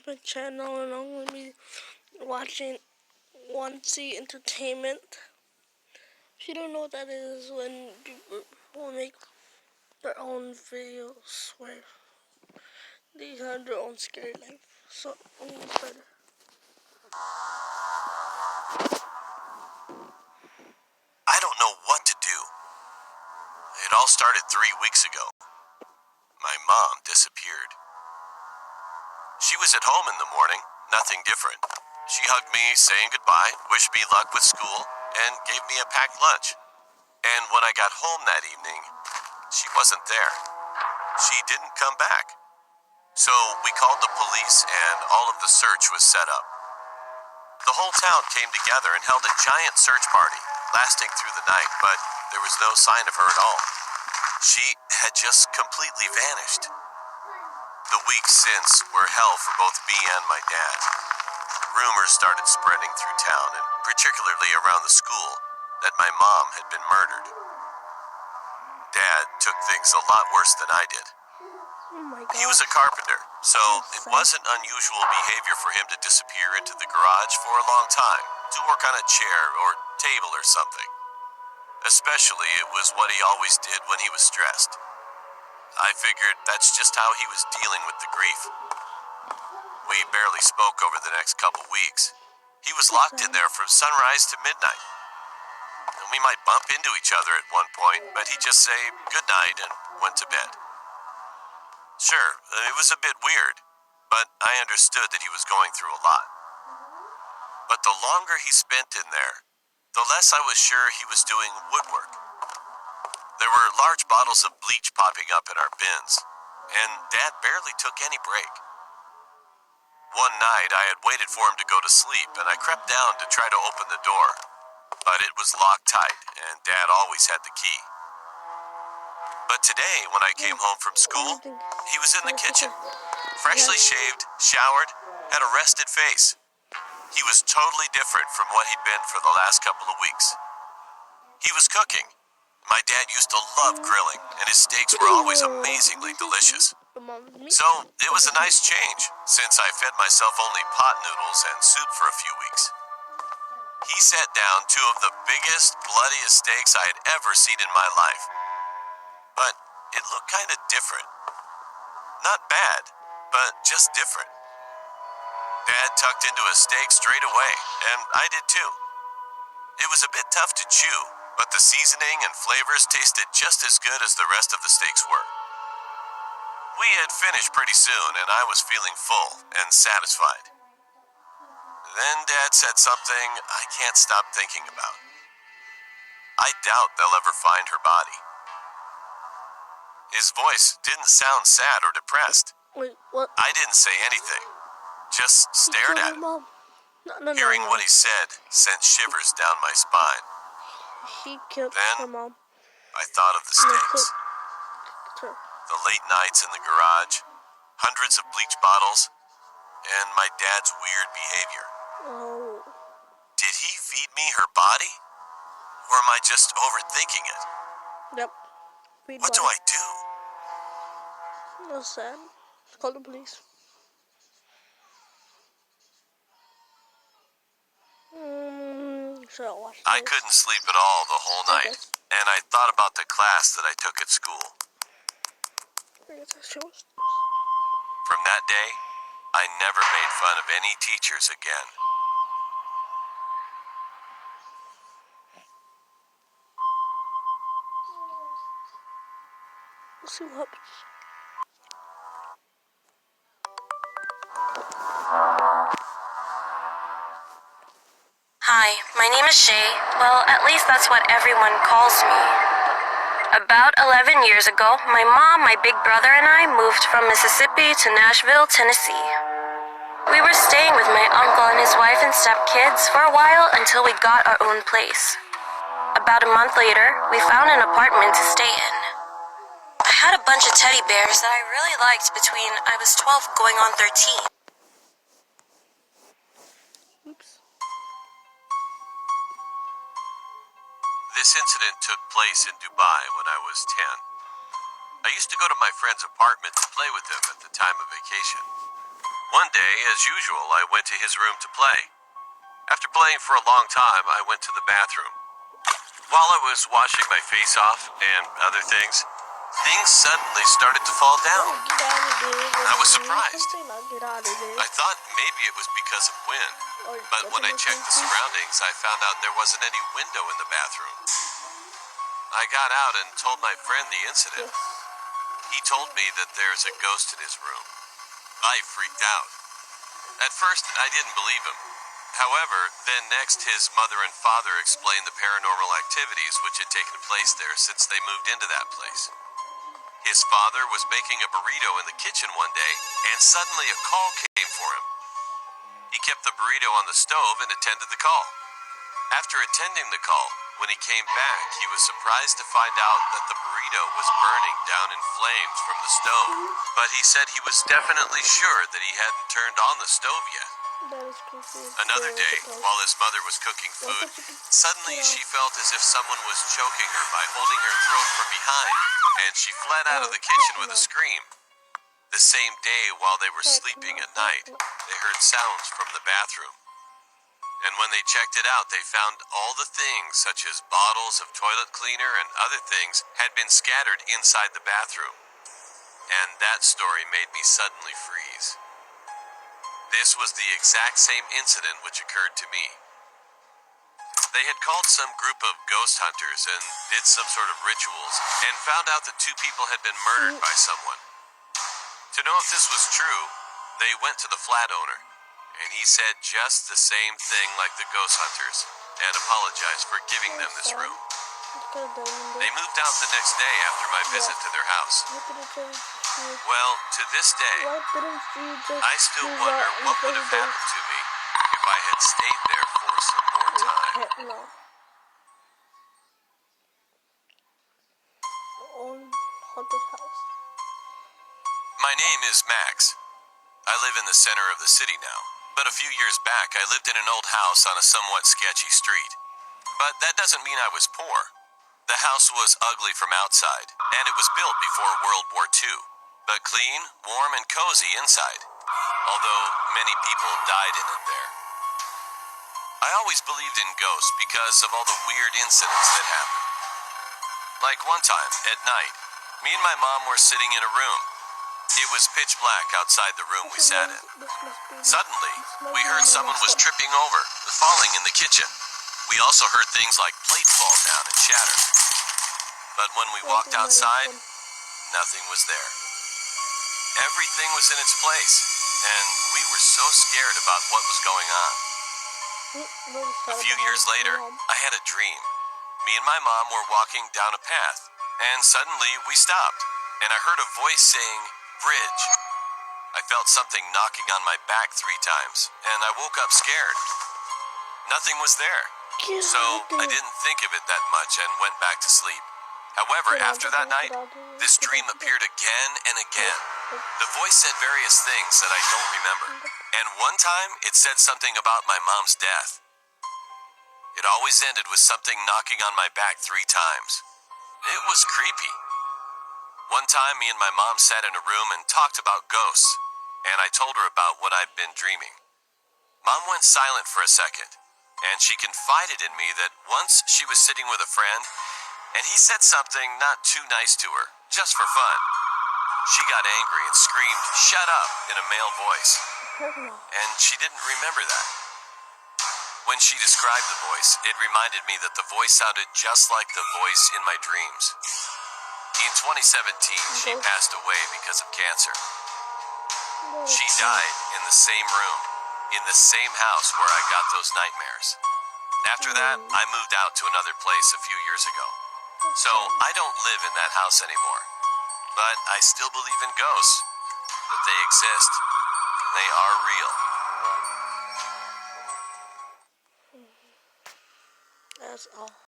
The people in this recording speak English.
my channel, and I'm going to be watching wansee entertainment. If you don't know what that is, when people make their own videos where they have their own scary life. So I'm going to start it. I don't know what to do. It all started 3 weeks ago. My mom disappeared. She was at home in the morning, nothing different. She hugged me, saying goodbye, wished me luck with school, and gave me a packed lunch. And when I got home that evening, she wasn't there. She didn't come back. So we called the police and all of the search was set up. The whole town came together and held a giant search party, lasting through the night, but there was no sign of her at all. She had just completely vanished. The weeks since were hell for both me and my dad. Rumors started spreading through town, and particularly around the school, that my mom had been murdered. Dad took things a lot worse than I did. Oh my God. He was a carpenter, so it wasn't unusual behavior for him to disappear into the garage for a long time, to work on a chair or table or something. Especially, it was what he always did when he was stressed. I figured that's just how he was dealing with the grief. We barely spoke over the next couple weeks. He was locked in there from sunrise to midnight. And we might bump into each other at one point, but he'd just say good night and went to bed. Sure, it was a bit weird, but I understood that he was going through a lot. But the longer he spent in there, the less I was sure he was doing woodwork. There were large bottles of bleach popping up in our bins, and Dad barely took any break. One night, I had waited for him to go to sleep, and I crept down to try to open the door, but it was locked tight, and Dad always had the key. But today, when I came home from school, he was in the kitchen, freshly shaved, showered, had a rested face. He was totally different from what he'd been for the last couple of weeks. He was cooking. My dad used to love grilling, and his steaks were always amazingly delicious. So, it was a nice change, since I fed myself only pot noodles and soup for a few weeks. He set down two of the biggest, bloodiest steaks I had ever seen in my life. But it looked kind of different. Not bad, but just different. Dad tucked into a steak straight away, and I did too. It was a bit tough to chew, but the seasoning and flavors tasted just as good as the rest of the steaks were. We had finished pretty soon, and I was feeling full and satisfied. Then Dad said something I can't stop thinking about. I doubt they'll ever find her body. His voice didn't sound sad or depressed. Wait, what? I didn't say anything, just stared at him. No. Hearing what he said sent shivers down my spine. She killed her Then mom. I thought of the steaks, Her. the late nights in the garage, hundreds of bleach bottles, and my dad's weird behavior. Oh. Did he feed me her body? Or am I just overthinking it? Yep. What do I do? That's sad. Call the police. Should I watch this? I couldn't sleep at all the whole night, and I thought about the class that I took at school. From that day, I never made fun of any teachers again. We'll see what happens. Hi, my name is Shay. Well, at least that's what everyone calls me. About 11 years ago, my mom, my big brother, and I moved from Mississippi to Nashville, Tennessee. We were staying with my uncle and his wife and stepkids for a while until we got our own place. About a month later, we found an apartment to stay in. I had a bunch of teddy bears that I really liked between I was 12 going on 13. Oops. This incident took place in Dubai when I was 10. I used to go to my friend's apartment to play with him at the time of vacation. One day, as usual, I went to his room to play. After playing for a long time, I went to the bathroom. While I was washing my face off and other things suddenly started to fall down. Get out of there. I was surprised. Get out of there. I thought maybe it was because of wind, but when I checked the surroundings, I found out there wasn't any window in the bathroom. I got out and told my friend the incident. He told me that there's a ghost in his room. I freaked out. At first, I didn't believe him. However, then next his mother and father explained the paranormal activities which had taken place there since they moved into that place. His father was making a burrito in the kitchen one day, and suddenly a call came for him. He kept the burrito on the stove and attended the call. After attending the call, when he came back, he was surprised to find out that the burrito was burning down in flames from the stove. But he said he was definitely sure that he hadn't turned on the stove yet. That is creepy. Another day, while his mother was cooking food, suddenly she felt as if someone was choking her by holding her throat from behind, and she fled out of the kitchen with a scream. The same day, while they were sleeping at night, they heard sounds from the bathroom. And when they checked it out, they found all the things, such as bottles of toilet cleaner and other things, had been scattered inside the bathroom. And that story made me suddenly freeze. This was the exact same incident which occurred to me. They had called some group of ghost hunters and did some sort of rituals and found out that 2 people had been murdered by someone. To know if this was true, they went to the flat owner, and he said just the same thing like the ghost hunters and apologized for giving them this room. They moved out the next day after my visit to their house. Well, to this day, I still wonder what would have happened to me if I had stayed there for some more time. Haunted house. My name is Max. I live in the center of the city now, but a few years back I lived in an old house on a somewhat sketchy street. But that doesn't mean I was poor. The house was ugly from outside, and it was built before World War II, but clean, warm, and cozy inside, although many people died in it there. I always believed in ghosts because of all the weird incidents that happened. Like one time, at night, me and my mom were sitting in a room. It was pitch black outside the room we sat in. Suddenly, we heard someone was tripping over, falling in the kitchen. We also heard things like plates fall down and shatter. But when we walked outside, nothing was there. Everything was in its place, and we were so scared about what was going on. A few years later, I had a dream. Me and my mom were walking down a path, and suddenly we stopped, and I heard a voice saying, "Bridge." I felt something knocking on my back 3 times, and I woke up scared. Nothing was there. So I didn't think of it that much and went back to sleep. However, after that night, this dream appeared again and again. The voice said various things that I don't remember. And one time, it said something about my mom's death. It always ended with something knocking on my back 3 times. It was creepy. One time, me and my mom sat in a room and talked about ghosts, and I told her about what I'd been dreaming. Mom went silent for a second, and she confided in me that once she was sitting with a friend, and he said something not too nice to her, just for fun. She got angry and screamed, "Shut up," in a male voice, and she didn't remember that. When she described the voice, it reminded me that the voice sounded just like the voice in my dreams. In 2017, she passed away because of cancer. She died in the same room, in the same house where I got those nightmares. After that, I moved out to another place a few years ago. So I don't live in that house anymore. But I still believe in ghosts, that they exist, and they are real. That's all.